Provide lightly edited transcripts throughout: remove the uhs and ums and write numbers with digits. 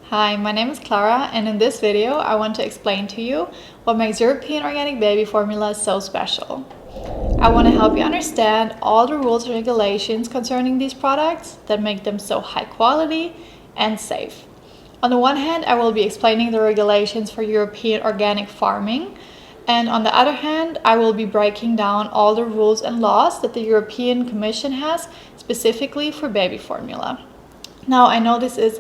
Hi, my name is Clara, and in this video I want to explain to you what makes European organic baby formula so special. I want to help you understand all the rules and regulations concerning these products that make them so high quality and safe. On the one hand, I will be explaining the regulations for European organic farming, and on the other hand, I will be breaking down all the rules and laws that the European Commission has specifically for baby formula. Now, I know this is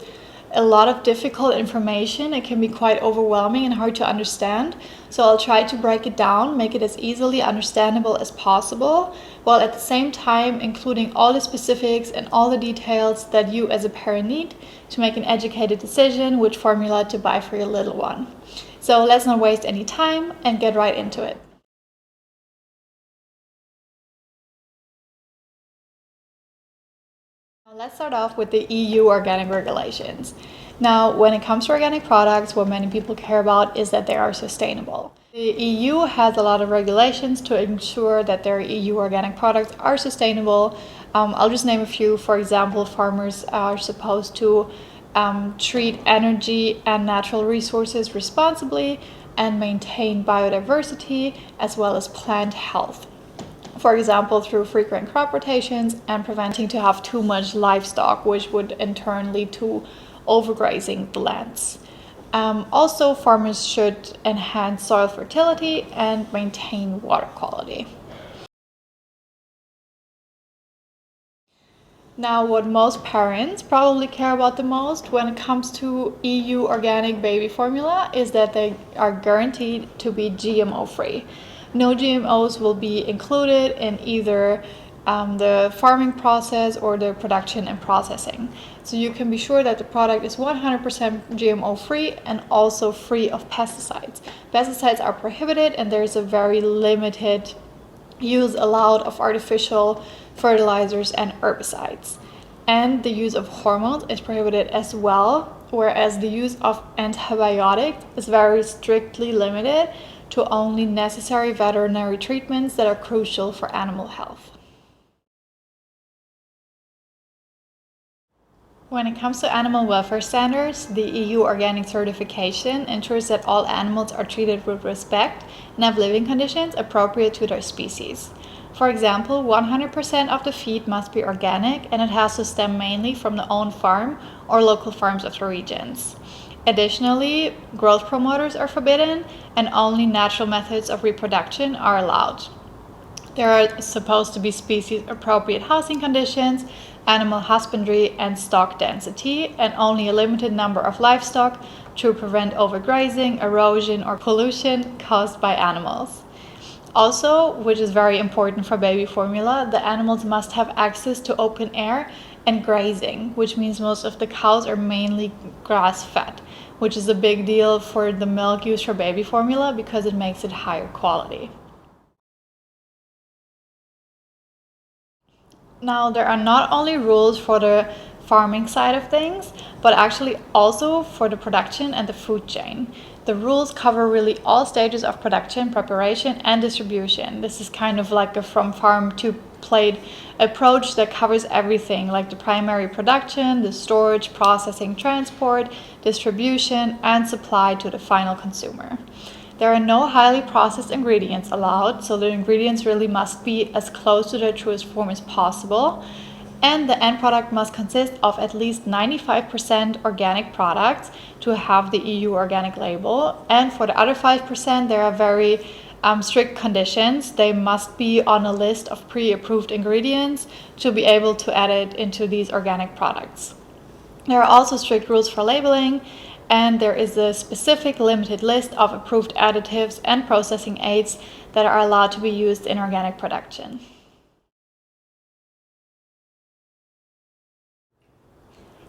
a lot of difficult information. It can be quite overwhelming and hard to understand. So I'll try to break it down, make it as easily understandable as possible, while at the same time including all the specifics and all the details that you as a parent need to make an educated decision which formula to buy for your little one. So let's not waste any time and get right into it. Let's start off with the EU organic regulations. Now, when it comes to organic products, what many people care about is that they are sustainable. The EU has a lot of regulations to ensure that their EU organic products are sustainable. I'll just name a few. For example, farmers are supposed to treat energy and natural resources responsibly and maintain biodiversity as well as plant health. For example, through frequent crop rotations and preventing to have too much livestock, which would in turn lead to overgrazing the lands. Also, farmers should enhance soil fertility and maintain water quality. Now, what most parents probably care about the most when it comes to EU organic baby formula is that they are guaranteed to be GMO free. No GMOs will be included in either the farming process or the production and processing. So you can be sure that the product is 100% GMO free and also free of pesticides. Pesticides are prohibited and there's a very limited use allowed of artificial fertilizers and herbicides. And the use of hormones is prohibited as well, whereas the use of antibiotics is very strictly limited to only necessary veterinary treatments that are crucial for animal health. When it comes to animal welfare standards, the EU organic certification ensures that all animals are treated with respect and have living conditions appropriate to their species. For example, 100% of the feed must be organic and it has to stem mainly from the own farm or local farms of the regions. Additionally, growth promoters are forbidden and only natural methods of reproduction are allowed. There are supposed to be species-appropriate housing conditions, animal husbandry and stock density, and only a limited number of livestock to prevent overgrazing, erosion, or pollution caused by animals. Also, which is very important for baby formula, the animals must have access to open air and grazing, which means most of the cows are mainly grass-fed, which is a big deal for the milk used for baby formula because it makes it higher quality. Now, there are not only rules for the farming side of things, but actually also for the production and the food chain. The rules cover really all stages of production, preparation, and distribution. This is kind of like a from farm to plate approach that covers everything, like the primary production, the storage, processing, transport, distribution, and supply to the final consumer. There are no highly processed ingredients allowed, so the ingredients really must be as close to their truest form as possible. And the end product must consist of at least 95% organic products to have the EU organic label. And for the other 5%, there are very strict conditions. They must be on a list of pre-approved ingredients to be able to add it into these organic products. There are also strict rules for labeling, and there is a specific limited list of approved additives and processing aids that are allowed to be used in organic production.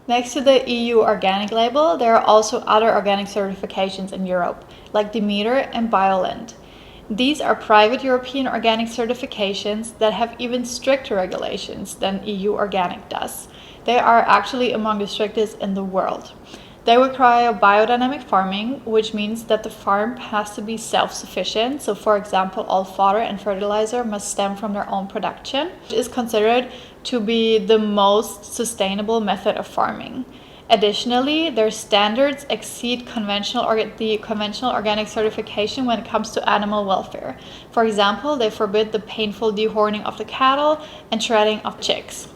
Next to the EU organic label, there are also other organic certifications in Europe, like Demeter and Bioland. These are private European organic certifications that have even stricter regulations than EU organic does. They are actually among the strictest in the world. They require biodynamic farming, which means that the farm has to be self-sufficient. So for example, all fodder and fertilizer must stem from their own production, which is considered to be the most sustainable method of farming. Additionally, their standards exceed the conventional organic certification when it comes to animal welfare. For example, they forbid the painful dehorning of the cattle and shredding of chicks.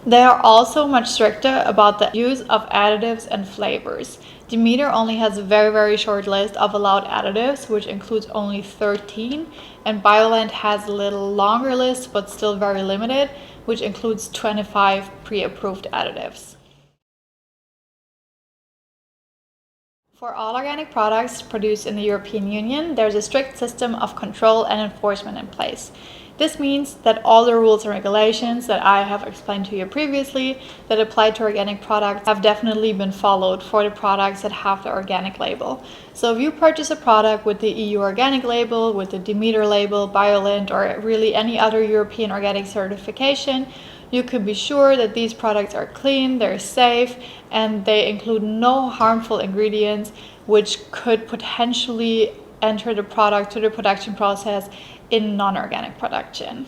They are also much stricter about the use of additives and flavors. Demeter only has a very, very short list of allowed additives, which includes only 13, and Bioland has a little longer list, but still very limited, which includes 25 pre-approved additives. For all organic products produced in the European Union, there's a strict system of control and enforcement in place. This means that all the rules and regulations that I have explained to you previously that apply to organic products have definitely been followed for the products that have the organic label. So if you purchase a product with the EU organic label, with the Demeter label, Bioland, or really any other European organic certification, you can be sure that these products are clean, they're safe, and they include no harmful ingredients which could potentially enter the product to the production process in non-organic production.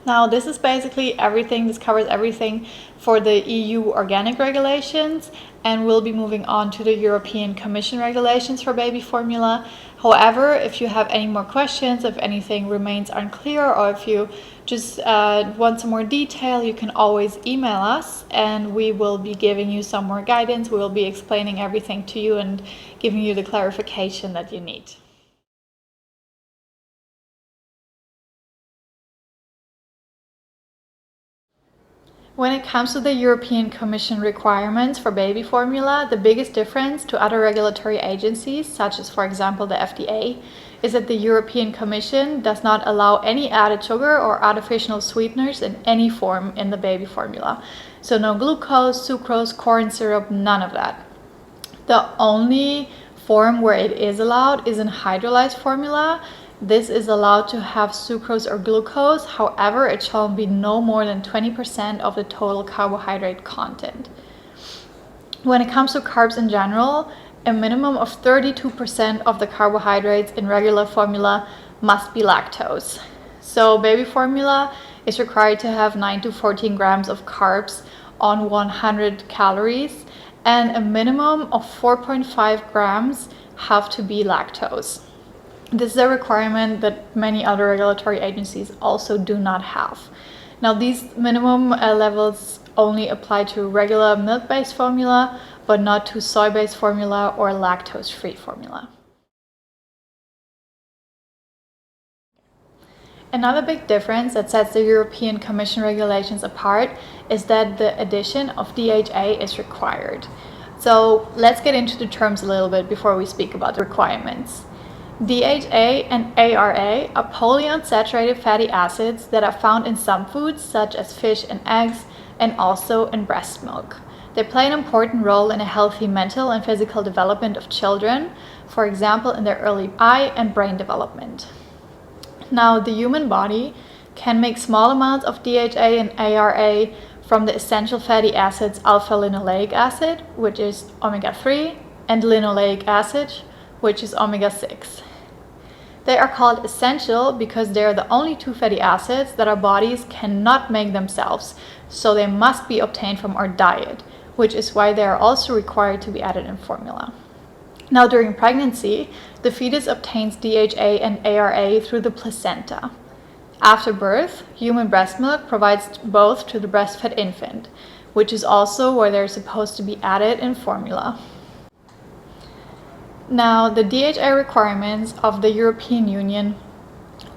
Now, this is basically everything. This covers everything for the EU organic regulations, and we'll be moving on to the European Commission regulations for baby formula. However, if you have any more questions, if anything remains unclear, or if you just want some more detail, you can always email us and we will be giving you some more guidance. We will be explaining everything to you and giving you the clarification that you need. When it comes to the European Commission requirements for baby formula, the biggest difference to other regulatory agencies, such as, for example, the FDA, is that the European Commission does not allow any added sugar or artificial sweeteners in any form in the baby formula. So no glucose, sucrose, corn syrup, none of that. The only form where it is allowed is in hydrolyzed formula. This is allowed to have sucrose or glucose, however, it shall be no more than 20% of the total carbohydrate content. When it comes to carbs in general, a minimum of 32% of the carbohydrates in regular formula must be lactose. So baby formula is required to have 9 to 14 grams of carbs on 100 calories, and a minimum of 4.5 grams have to be lactose. This is a requirement that many other regulatory agencies also do not have. Now, these minimum levels only apply to regular milk-based formula, but not to soy-based formula or lactose-free formula. Another big difference that sets the European Commission regulations apart is that the addition of DHA is required. So let's get into the terms a little bit before we speak about the requirements. DHA and ARA are polyunsaturated fatty acids that are found in some foods such as fish and eggs, and also in breast milk. They play an important role in a healthy mental and physical development of children, for example in their early eye and brain development. Now, the human body can make small amounts of DHA and ARA from the essential fatty acids alpha-linoleic acid, which is omega-3, and linoleic acid, which is omega-6. They are called essential because they are the only two fatty acids that our bodies cannot make themselves, so they must be obtained from our diet, which is why they are also required to be added in formula. Now, during pregnancy, the fetus obtains DHA and ARA through the placenta. After birth, human breast milk provides both to the breastfed infant, which is also where they're supposed to be added in formula. Now, the DHA requirements of the European Union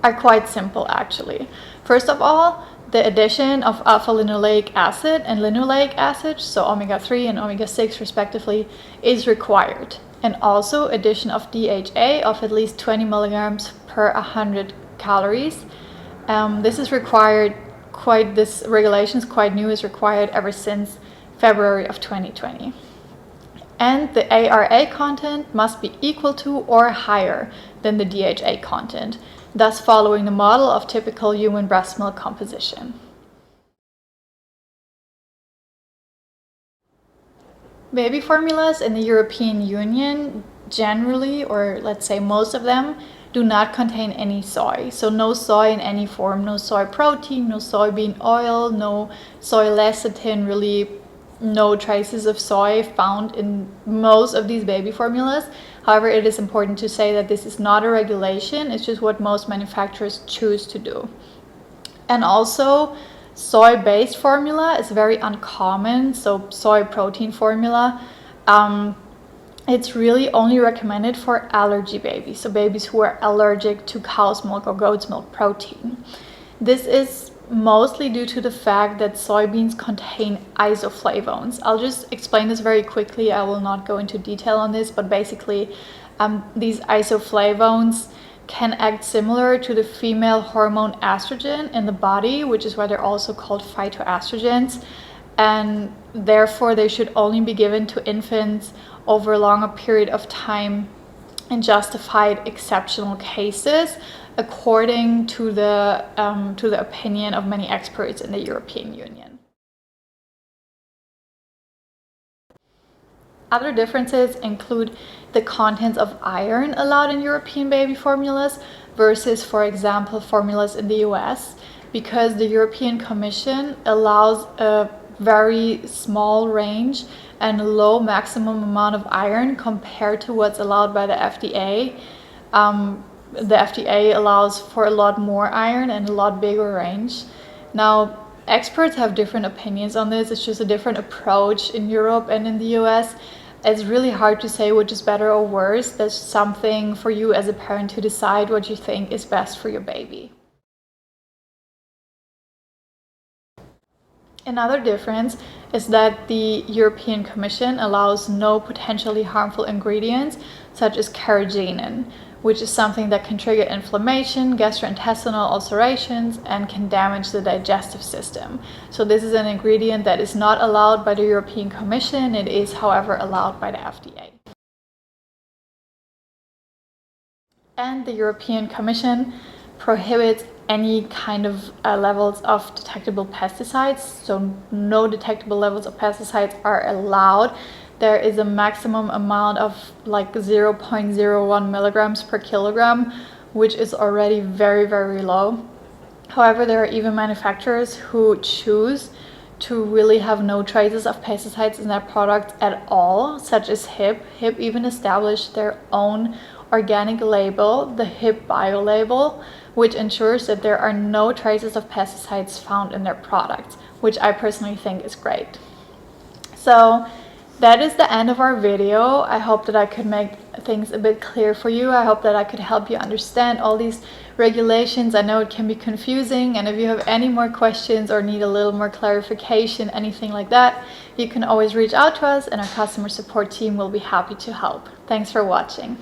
are quite simple actually. First of all, the addition of alpha-linoleic acid and linoleic acid, so omega-3 and omega-6 respectively, is required. And also addition of DHA of at least 20 milligrams per 100 calories. This is required this regulation is quite new, is required ever since February of 2020. And the ARA content must be equal to or higher than the DHA content, thus following the model of typical human breast milk composition. Baby formulas in the European Union generally, or let's say most of them, do not contain any soy. So no soy in any form, no soy protein, no soybean oil, no soy lecithin really no traces of soy found in most of these baby formulas. However, it is important to say that this is not a regulation, it's just what most manufacturers choose to do. And also, soy-based formula is very uncommon, so soy protein formula. It's really only recommended for allergy babies, so babies who are allergic to cow's milk or goat's milk protein. This is mostly due to the fact that soybeans contain isoflavones. I'll just explain this very quickly. I will not go into detail on this, but basically these isoflavones can act similar to the female hormone estrogen in the body, which is why they're also called phytoestrogens, and therefore they should only be given to infants over a longer period of time in justified exceptional cases, according to the opinion of many experts in the European Union. Other differences include the contents of iron allowed in European baby formulas versus, for example, formulas in the US, because the European Commission allows a very small range and low maximum amount of iron compared to what's allowed by the FDA. The FDA allows for a lot more iron and a lot bigger range. Now, experts have different opinions on this. It's just a different approach in Europe and in the US. It's really hard to say which is better or worse. There's something for you as a parent to decide what you think is best for your baby. Another difference is that the European Commission allows no potentially harmful ingredients such as Carrageenan, which is something that can trigger inflammation, gastrointestinal ulcerations, and can damage the digestive system. So this is an ingredient that is not allowed by the European Commission. It is, however, allowed by the FDA. And the European Commission prohibits any kind of levels of detectable pesticides, so no detectable levels of pesticides are allowed. There is a maximum amount of like 0.01 milligrams per kilogram, which is already very, very low. However, there are even manufacturers who choose to really have no traces of pesticides in their products at all, such as HiPP. HiPP even established their own organic label, the HiPP Bio label, which ensures that there are no traces of pesticides found in their products, which I personally think is great. So that is the end of our video. I hope that I could make things a bit clear for you. I hope that I could help you understand all these regulations. I know it can be confusing, and if you have any more questions or need a little more clarification, anything like that, you can always reach out to us and our customer support team will be happy to help. Thanks for watching.